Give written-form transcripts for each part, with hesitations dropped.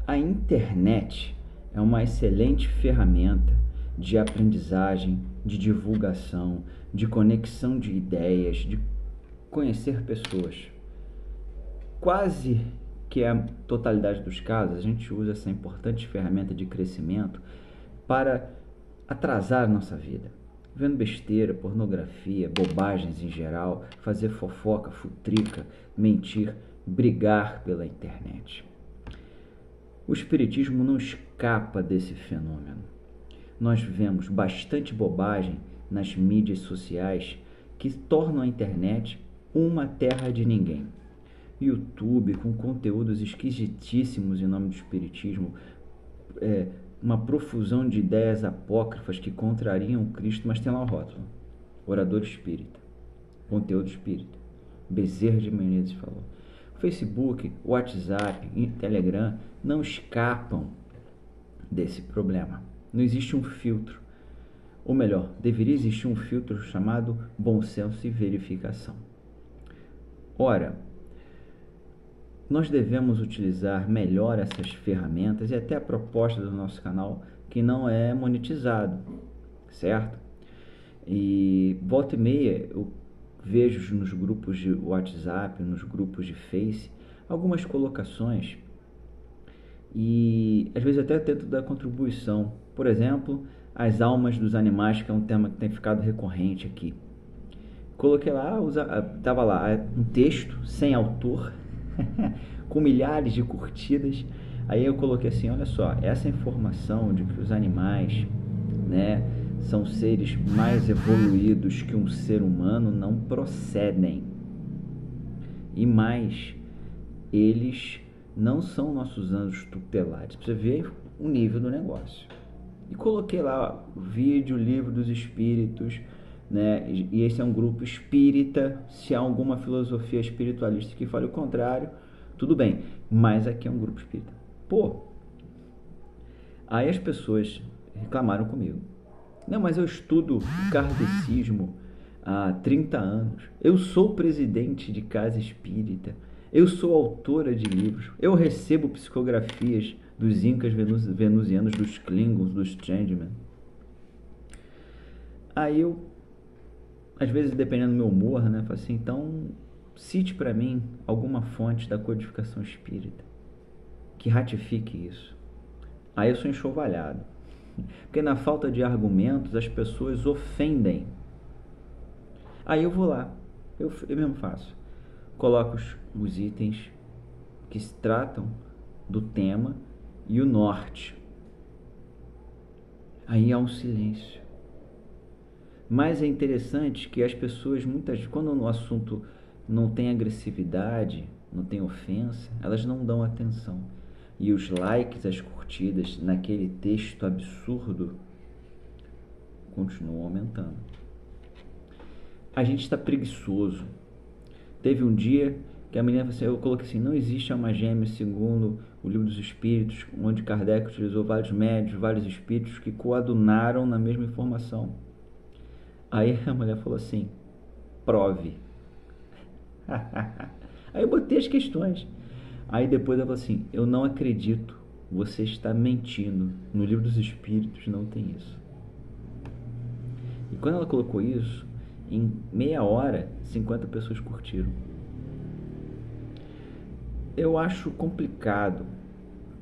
A internet é uma excelente ferramenta de aprendizagem, de divulgação, de conexão de ideias, de conhecer pessoas. Quase que a totalidade dos casos, a gente usa essa importante ferramenta de crescimento para atrasar a nossa vida. Vendo besteira, pornografia, bobagens em geral, fazer fofoca, futrica, mentir, brigar pela internet. O espiritismo não escapa desse fenômeno. Nós vemos bastante bobagem nas mídias sociais que tornam a internet uma terra de ninguém. YouTube com conteúdos esquisitíssimos em nome do espiritismo, uma profusão de ideias apócrifas que contrariam o Cristo, mas tem lá o rótulo: orador espírita, conteúdo espírita. Bezerra de Menezes falou. Facebook, WhatsApp, Telegram não escapam desse problema. Não existe um filtro. Ou melhor, deveria existir um filtro chamado bom senso e verificação. Ora, nós devemos utilizar melhor essas ferramentas e até a proposta do nosso canal, que não é monetizado, certo? E volta e meia eu vejo nos grupos de WhatsApp, nos grupos de Face, algumas colocações e às vezes até tento dar contribuição. Por exemplo, as almas dos animais, que é um tema que tem ficado recorrente aqui. Coloquei lá, estava lá um texto sem autor, com milhares de curtidas. Aí eu coloquei assim: olha só, essa informação de que os animais, né, são seres mais evoluídos que um ser humano não procedem. E mais, eles não são nossos anjos tutelares. Pra você ver o nível do negócio. E coloquei lá o vídeo, o livro dos espíritos, né? E esse é um grupo espírita. Se há alguma filosofia espiritualista que fale o contrário, tudo bem, mas aqui é um grupo espírita. Aí as pessoas reclamaram comigo: não, mas eu estudo o kardecismo há 30 anos, eu sou presidente de casa espírita, eu sou autora de livros, eu recebo psicografias dos incas venusianos, dos Klingons, dos Changeman. Aí eu, às vezes, dependendo do meu humor, né, falo assim: então cite para mim alguma fonte da codificação espírita que ratifique isso. Aí eu sou enxovalhado, porque na falta de argumentos as pessoas ofendem. Aí eu vou lá, eu mesmo faço, coloco os itens que se tratam do tema e o norte. Aí há um silêncio. Mas é interessante que as pessoas, quando no assunto não tem agressividade, não tem ofensa, elas não dão atenção. E os likes, as curtidas naquele texto absurdo continuam aumentando. A gente está preguiçoso. Teve um dia que a menina falou assim, eu coloquei assim: não existe alma gêmea segundo o Livro dos Espíritos, onde Kardec utilizou vários médios, vários espíritos que coadunaram na mesma informação. Aí a mulher falou assim: prove. Aí eu botei as questões. Aí depois ela falou assim: eu não acredito, você está mentindo, no Livro dos Espíritos não tem isso. E quando ela colocou isso, em meia hora 50 pessoas curtiram. Eu acho complicado,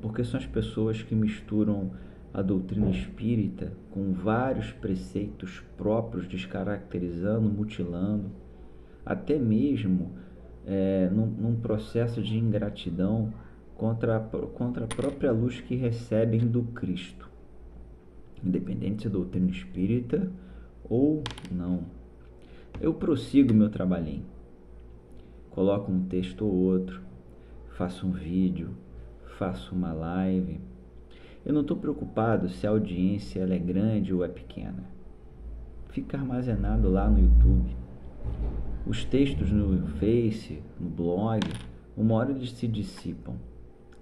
porque são as pessoas que misturam a doutrina espírita com vários preceitos próprios, descaracterizando, mutilando, até mesmo num processo de ingratidão contra a própria luz que recebem do Cristo, independente se é doutrina espírita ou não. Eu prossigo meu trabalhinho, coloco um texto ou outro, faço um vídeo, faço uma live. Eu não estou preocupado se a audiência ela é grande ou é pequena. Fica armazenado lá no YouTube. Os textos no Face, no blog, uma hora eles se dissipam.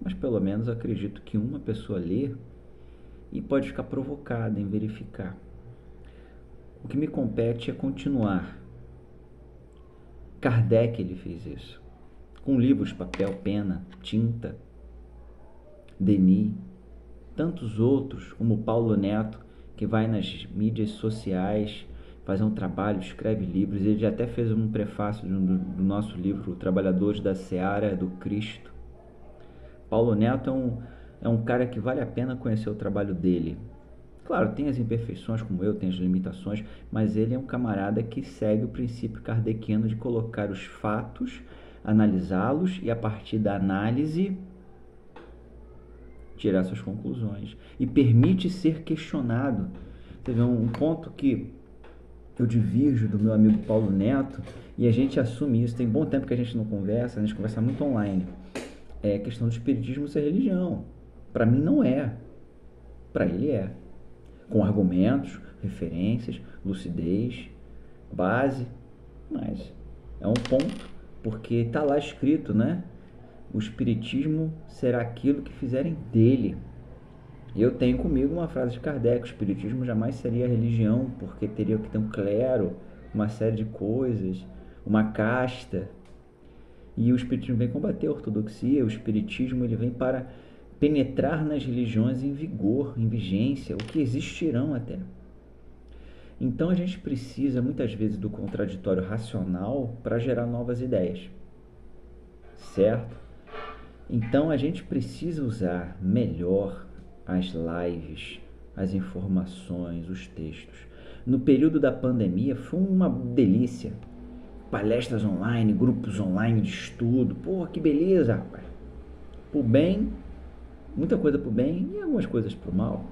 Mas pelo menos eu acredito que uma pessoa lê e pode ficar provocada em verificar. O que me compete é continuar. Kardec ele fez isso. Com livros, papel, pena, tinta. Denis, tantos outros, como Paulo Neto, que vai nas mídias sociais fazer um trabalho, escreve livros. Ele já até fez um prefácio do nosso livro, Trabalhadores da Seara do Cristo. Paulo Neto é um cara que vale a pena conhecer o trabalho dele. Claro, tem as imperfeições como eu, tem as limitações, mas ele é um camarada que segue o princípio kardeciano de colocar os fatos, analisá-los e, a partir da análise, tirar suas conclusões. E permite ser questionado. Você vê um ponto que eu divirjo do meu amigo Paulo Neto, e a gente assume isso. Tem bom tempo que a gente não conversa, a gente conversa muito online. É a questão do espiritismo ser religião. Para mim não é. Para ele é. Com argumentos, referências, lucidez, base, mas é um ponto, porque está lá escrito, né? O espiritismo será aquilo que fizerem dele. Eu tenho comigo uma frase de Kardec: o espiritismo jamais seria religião, porque teria que ter um clero, uma série de coisas, uma casta. E o espiritismo vem combater a ortodoxia. O espiritismo ele vem para penetrar nas religiões em vigor, em vigência, o que existirão até. Então a gente precisa muitas vezes do contraditório racional para gerar novas ideias, certo? Então a gente precisa usar melhor as lives, as informações, os textos. No período da pandemia foi uma delícia. Palestras online, grupos online de estudo. Pô, que beleza, rapaz. Pro bem, muita coisa pro bem e algumas coisas pro mal.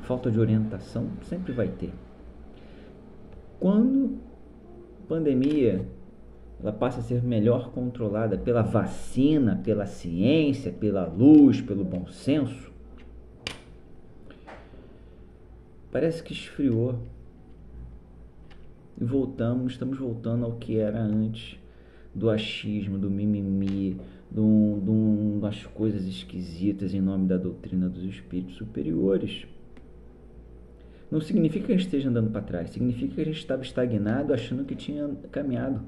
Falta de orientação sempre vai ter. Quando a pandemia ela passa a ser melhor controlada pela vacina, pela ciência, pela luz, pelo bom senso, parece que esfriou. E estamos voltando ao que era antes do achismo, do mimimi, das coisas esquisitas em nome da doutrina dos espíritos superiores. Não significa que a gente esteja andando para trás, significa que a gente estava estagnado achando que tinha caminhado.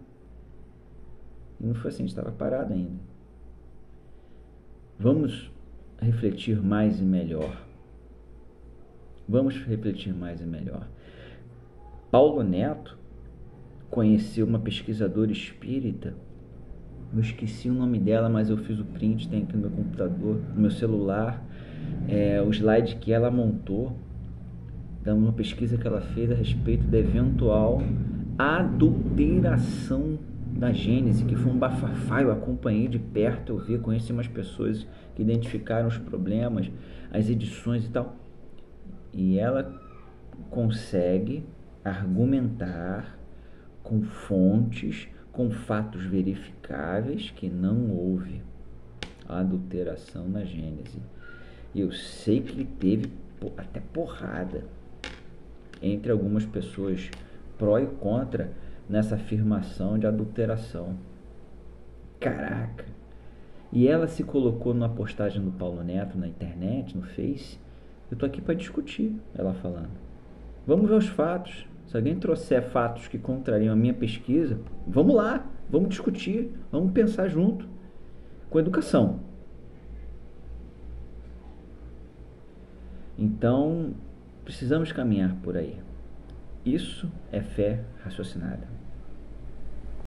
E não foi assim, a gente estava parado ainda. Vamos refletir mais e melhor. Vamos refletir mais e melhor. Paulo Neto conheceu uma pesquisadora espírita. Eu esqueci o nome dela, mas eu fiz o print, tem aqui no meu computador, no meu celular, o slide que ela montou, de uma pesquisa que ela fez a respeito da eventual adulteração da Gênese, que foi um bafafá. Eu acompanhei de perto, eu vi, conheci umas pessoas que identificaram os problemas, as edições e tal, e ela consegue argumentar com fontes, com fatos verificáveis, que não houve adulteração na Gênese. E eu sei que teve até porrada entre algumas pessoas pró e contra nessa afirmação de adulteração. Caraca! E ela se colocou numa postagem do Paulo Neto na internet, no Face. Eu tô aqui para discutir, ela falando. Vamos ver os fatos. Se alguém trouxer fatos que contrariam a minha pesquisa, vamos lá, vamos discutir, vamos pensar junto, com educação. Então, precisamos caminhar por aí. Isso é fé raciocinada.